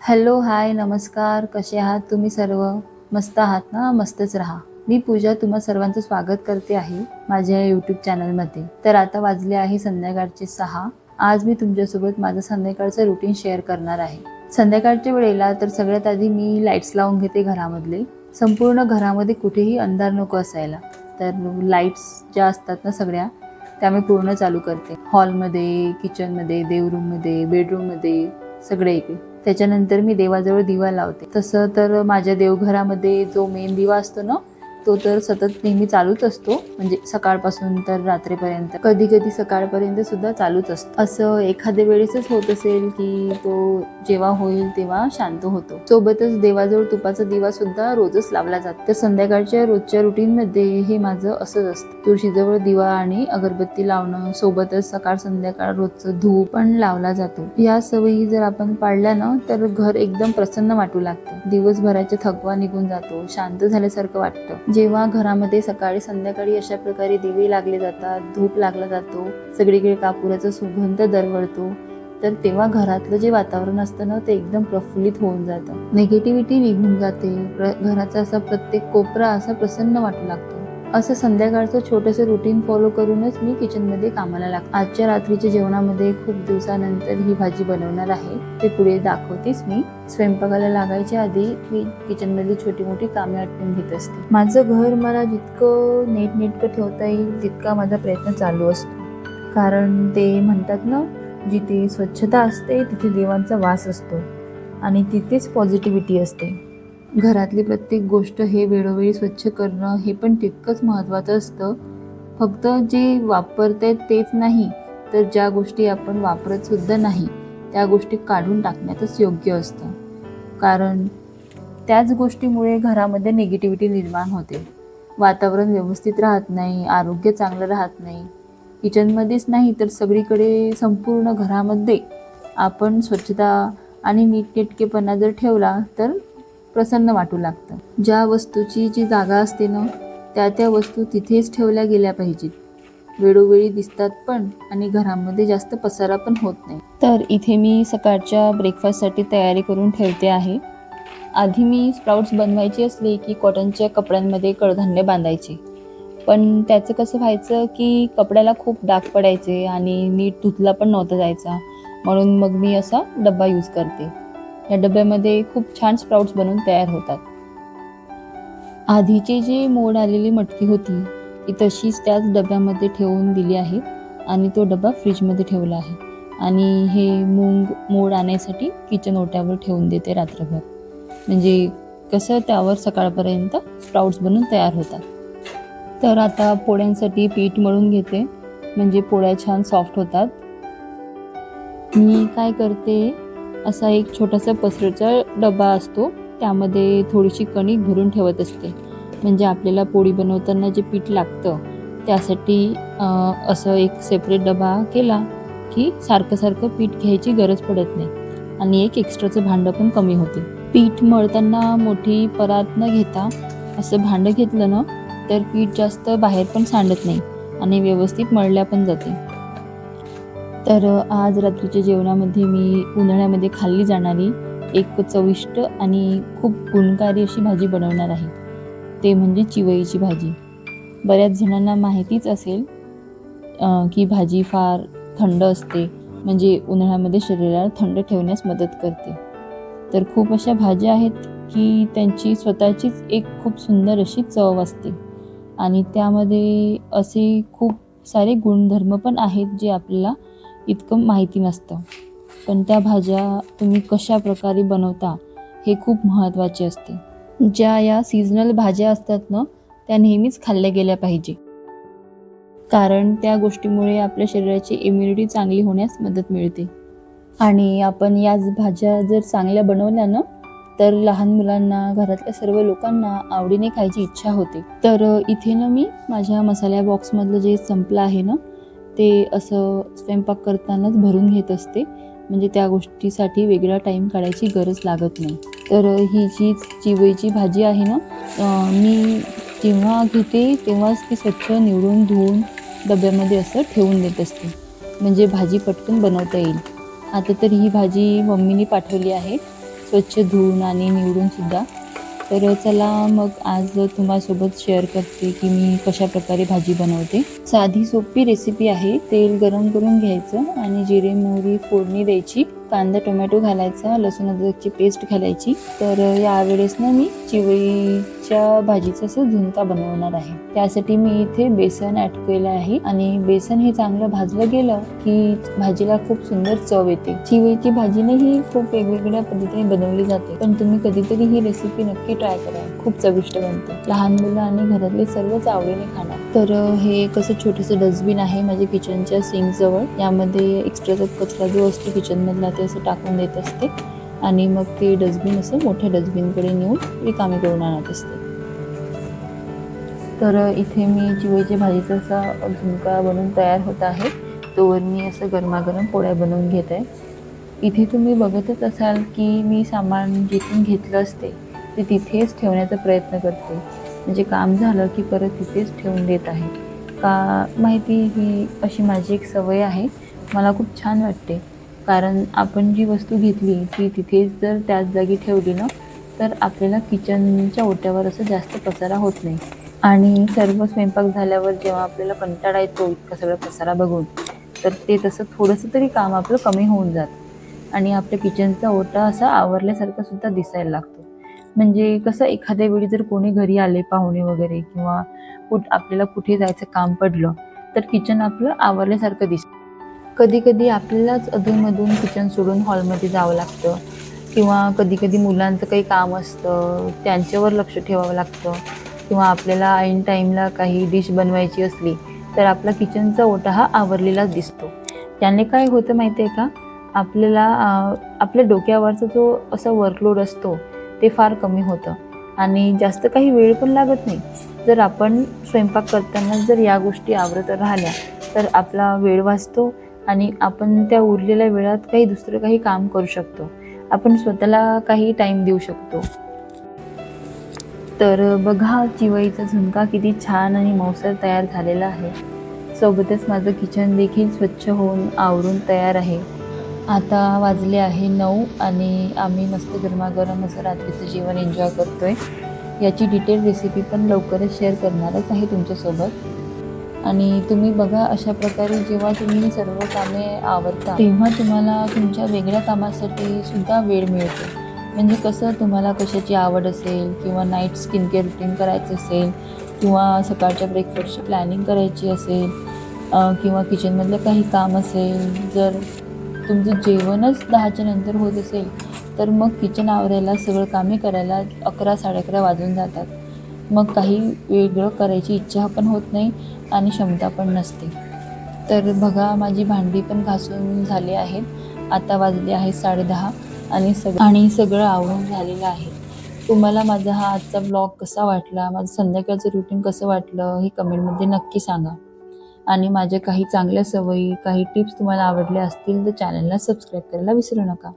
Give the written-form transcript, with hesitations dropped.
Hello, हाय, नमस्कार. कसे आहात तुम्ही सर्व? मस्त आहात ना? मस्तच राहा. मी पूजा तुम्हा सर्वांचं स्वागत करते आहे माझ्या यूट्यूब चॅनलमध्ये. तर आता वाजले आहे संध्याकाळचे 6. आज मी तुमच्यासोबत माझं संध्याकाळचं रुटीन शेअर करणार आहे. संध्याकाळच्या वेळेला तर सगळ्यात आधी मी लाईट्स लावून घेते घरामधले. संपूर्ण घरामध्ये कुठेही अंधार नको असायला. तर लाईट्स ज्या असतात ना सगळ्या, त्या मी पूर्ण चालू करते. हॉलमध्ये, किचनमध्ये, देवरूममध्ये, बेडरूममध्ये, सगळे इकडे. त्याच्यानंतर मी देवाजवळ दिवा लावते. तसं तर माझ्या देवघरामध्ये जो मेन दिवा असतो ना, तो तर सतत नेहमी चालूच असतो, म्हणजे सकाळपासून तर रात्रीपर्यंत, कधी कधी सकाळपर्यंत सुद्धा चालूच असतो. असं एखाद्या वेळेसच होत असेल की तो जेव्हा होईल तेव्हा शांत होतो. सोबतच देवाजवळ तुपाचा दिवा सुद्धा रोजच लावला जातो. तर संध्याकाळच्या रोजच्या रुटीनमध्ये हे माझं असंच असतं. तुळशीजवळ दिवा आणि अगरबत्ती लावणं, सोबतच सकाळ संध्याकाळ रोजचं धूप पण लावला जातो. या सवयी जर आपण पाळल्या ना तर घर एकदम प्रसन्न वाटू लागतं. दिवसभराचा थकवा निघून जातो, शांत झाल्यासारखं वाटतं. जेव्हा घरामध्ये सकाळी संध्याकाळी अशा प्रकारे दिवे लागले जातात, धूप लागला जातो, सगळीकडे कापुराचा सुगंध दरवळतो, तर तेव्हा घरातलं जे वातावरण असतं ना ते एकदम प्रफुल्लित होऊन जातं. निगेटिव्हिटी निघून जाते. घराचा असा प्रत्येक कोपरा असा प्रसन्न वाटू लागतो. असं संध्याकाळचं छोटंसं रुटीन फॉलो करूनच मी किचनमध्ये कामाला लागते. आजच्या रात्रीच्या जेवणामध्ये खूप दिवसानंतर ही भाजी बनवणार आहे, ते पुढे दाखवतेच मी. स्वयंपाकाला लागायच्या आधी मी किचनमधली छोटी मोठी कामे आटपून घेत असते. माझं घर मला जितकं नीटनेटकं ठेवता येईल तितका माझा प्रयत्न चालू असतो. कारण ते म्हणतात ना, जिथे स्वच्छता असते तिथे देवांचा वास असतो आणि तिथेच पॉझिटिव्हिटी असते. घरातली प्रत्येक गोष्ट हे वेळोवेळी स्वच्छ करणं हे पण तितकंच महत्त्वाचं असतं. फक्त जे वापरतायत तेच नाही, तर ज्या गोष्टी आपण वापरत सुद्धा नाही त्या गोष्टी काढून टाकण्यातच योग्य असतं. कारण त्याच गोष्टीमुळे घरामध्ये निगेटिव्हिटी निर्माण होते, वातावरण व्यवस्थित राहत नाही, आरोग्य चांगलं राहत नाही. किचनमध्येच नाही तर सगळीकडे संपूर्ण घरामध्ये आपण स्वच्छता आणि नीटनेटकेपणा जर ठेवला तर प्रसन्न वाटू लागतं. ज्या वस्तूची जी जागा असते ना त्या वस्तू तिथेच ठेवल्या गेल्या पाहिजेत. वेळोवेळी दिसतात पण आणि घरामध्ये जास्त पसारा पण होत नाही. तर इथे मी सकाळच्या ब्रेकफास्टसाठी तयारी करून ठेवते आहे. आधी मी स्प्राउट्स बनवायचे असले की कॉटनच्या कपड्यांमध्ये कडधान्य बांधायचे, पण त्याचं कसं व्हायचं की कपड्याला खूप डाग पडायचे आणि नीट धुतला पण नव्हता जायचा. म्हणून मग मी असा डब्बा यूज करते. या डब्यामध्ये खूप छान स्प्राउट्स बनवून तयार होतात. आधीची जी मोड आलेली मटकी होती ती तशीच त्याच डब्यामध्ये ठेवून दिली आहे आणि तो डबा फ्रीजमध्ये ठेवला आहे. आणि हे मोड आणण्यासाठी किचन ओट्यावर ठेवून देते रात्रभर. म्हणजे कसं त्यावर सकाळपर्यंत स्प्राउट्स बनून तयार होतात. तर आता पोळ्यांसाठी पीठ मळून घेते, म्हणजे पोळ्या छान सॉफ्ट होतात. मी काय करते, असा एक छोटासा पसरचा डबा असतो, त्यामध्ये थोडीशी कणिक भरून ठेवत असते. म्हणजे आपल्याला पोळी बनवताना जे पीठ लागतं त्यासाठी असं एक सेपरेट डबा केला की सारखं सारखं पीठ घ्यायची गरज पडत नाही आणि एक एक्स्ट्राचं भांडं पण कमी होते. पीठ मळताना मोठी परात न घेता असं भांडं घेतलं ना तर पीठ जास्त बाहेर पण सांडत नाही आणि व्यवस्थित मळल्या पण जाते. तर आज रात्रीच्या जेवणामध्ये मी उन्हाळ्यामध्ये खाल्ली जाणारी एक चविष्ट आणि खूप गुणकारी अशी भाजी बनवणार आहे, ते म्हणजे चिवईची भाजी. बऱ्याच जणांना माहितीच असेल की भाजी फार थंड असते, म्हणजे उन्हाळ्यामध्ये शरीराला थंड ठेवण्यास मदत करते. तर खूप अशा भाज्या आहेत की त्यांची स्वतःचीच एक खूप सुंदर अशी चव असते आणि त्यामध्ये असे खूप सारे गुणधर्म पण आहेत जे आपल्याला इतकं माहिती नसतं. पण त्या भाज्या तुम्ही कशा प्रकारे बनवता हे खूप महत्त्वाचे असते. ज्या या सीझनल भाज्या असतात ना त्या नेहमीच खाल्ल्या गेल्या पाहिजे, कारण त्या गोष्टीमुळे आपल्या शरीराची इम्युनिटी चांगली होण्यास मदत मिळते. आणि आपण याच भाज्या जर चांगल्या बनवल्या ना तर लहान मुलांना, घरातल्या सर्व लोकांना आवडीने खायची इच्छा होते. तर इथे ना मी माझ्या मसाल्या बॉक्समधलं जे संपलं आहे ना ते असं स्वयंपाक करतानाच भरून घेत असते, म्हणजे त्या गोष्टीसाठी वेगळा टाईम काढायची गरज लागत नाही. तर ही जी चिवईची भाजी आहे ना, मी जेव्हा घेते तेव्हाच ती स्वच्छ निवडून धुवून डब्यामध्ये असं ठेवून देत असते, म्हणजे भाजी पटकन बनवता येईल. आता तर ही भाजी मम्मीने पाठवली आहे स्वच्छ धुवून आणि निवडून सुद्धा. तर चला मग आज तुम्हासोबत शेअर करते की मी कशा प्रकारे भाजी बनवते. साधी सोपी रेसिपी आहे. तेल गरम करून घ्यायचं आणि जिरे मोहरी फोडणी द्यायची, कांदा टोमॅटो घालायचा, लसूण अद्रकची पेस्ट घालायची. तर यावेळेस ना मी चिवईच्या भाजीचा असं झुणका बनवणार आहे. त्यासाठी मी इथे बेसन ऍड केलं आहे आणि बेसन हे चांगलं भाजलं गेलं की भाजीला खूप सुंदर चव येते. चिवईची भाजी ही खूप वेगवेगळ्या पद्धतीने बनवली जाते, पण तुम्ही कधीतरी ही रेसिपी नक्की ट्राय करा. खूप चविष्ट बनते. लहान मुलं आणि घरातले सर्वच आवडीने खाणार. तर हे कसं छोटंसं डस्टबिन आहे माझ्या किचनच्या सिंक जवळ. यामध्ये एक्स्ट्राचा कचरा जो असतो किचन मधला ते असं टाकून देत असते आणि मग ते डस्टबिन असं मोठ्या डस्टबिनकडे नेऊन रिकामे करून आणत असते. तर इथे मी चिवईच्या भाजीचा असा झुणका बनवून तयार होत आहे. तोवर मी असं गरमागरम पोळ्या बनवून घेत आहे. इथे तुम्ही बघतच असाल की मी सामान जिथून घेतलं असते ते तिथेच ठेवण्याचा प्रयत्न करते. म्हणजे काम झालं की परत तिथेच ठेवून देत आहे. का माहिती, ही अशी माझी एक सवय आहे. मला खूप छान वाटते, कारण आपण जी वस्तू घेतली ती तिथेच जर त्याच जागी ठेवली ना, तर आपल्याला किचनच्या ओट्यावर असं जास्त पसारा होत नाही. आणि सर्व स्वयंपाक झाल्यावर जेव्हा आपल्याला कंटाळा येतो इतका सगळा पसारा बघून, तर ते तसं थोडंसं तरी काम आपलं कमी होऊन जातं आणि आपल्या किचनचा ओटा असा आवरल्यासारखा सुद्धा दिसायला लागतो. म्हणजे कसं एखाद्या वेळी जर कोणी घरी आले पाहुणे वगैरे किंवा आपल्याला कुठे जायचं काम पडलं तर किचन आपलं आवरल्यासारखं दिसतं. कधी कधी आपल्यालाच अधूनमधून किचन सोडून हॉलमध्ये जावं लागतं किंवा कधी कधी मुलांचं काही काम असतं, त्यांच्यावर लक्ष ठेवावं लागतं किंवा आपल्याला ऐन टाईमला काही डिश बनवायची असली तर आपला किचनचा ओटा हा आवरलेलाच दिसतो. त्याने काय होतं माहिती आहे का, आपल्याला आपल्या डोक्यावरचा जो असा वर्कलोड असतो ते फार कमी होतं आणि जास्त काही वेळ पण लागत नाही. जर आपण स्वयंपाक करताना जर या गोष्टी आवरत राहिल्या तर आपला वेळ वाचतो आणि आपण त्या उरलेल्या वेळात काही दुसरं काही काम करू शकतो. आपण स्वतःला काही टाईम देऊ शकतो. तर बघा, चिवईचा झुणका किती छान आणि मऊसर तयार झालेला आहे. सोबतच माझं किचन देखील स्वच्छ होऊन आवरून तयार आहे. आता वाजले आहे 9 आणि आम्ही मस्त गरमागरम असं रात्रीचं जेवण एन्जॉय करतोय. याची डिटेल रेसिपी पण लवकरच शेअर करणारच आहे तुमच्यासोबत. आणि तुम्ही बघा, अशा प्रकारे जेव्हा तुम्ही सर्व कामे आवरता तेव्हा तुम्हाला तुमच्या वेगळ्या कामासाठी सुद्धा वेळ मिळतो. म्हणजे कसं, तुम्हाला कशाची आवड असेल किंवा नाईट स्किन केअर रुटीन करायचं असेल किंवा सकाळच्या ब्रेकफास्टची प्लॅनिंग करायची असेल किंवा किचनमधलं काही काम असेल, जर तुमचं जेवणच 10च्या नंतर होत असेल तर मग किचन आवरायला, सगळं कामे करायला 11 साडे 11 वाजून जातात. मग काही वेगळं करायची इच्छा पण होत नाही आणि क्षमता पण नसते. तर बघा, माझी भांडी पण घासून झाली आहेत. आता वाजले आहे 10:30 आणि सगळं आवरून झालेलं आहे. तुम्हाला माझा हा आजचा ब्लॉग कसा वाटला, माझं संध्याकाळचं रुटीन कसं वाटलं हे कमेंटमध्ये नक्की सांगा. आणि माझ्या काही चांगल्या सवयी, काही टिप्स तुम्हाला आवडल्या असतील तर चॅनलला सबस्क्राईब करायला विसरू नका.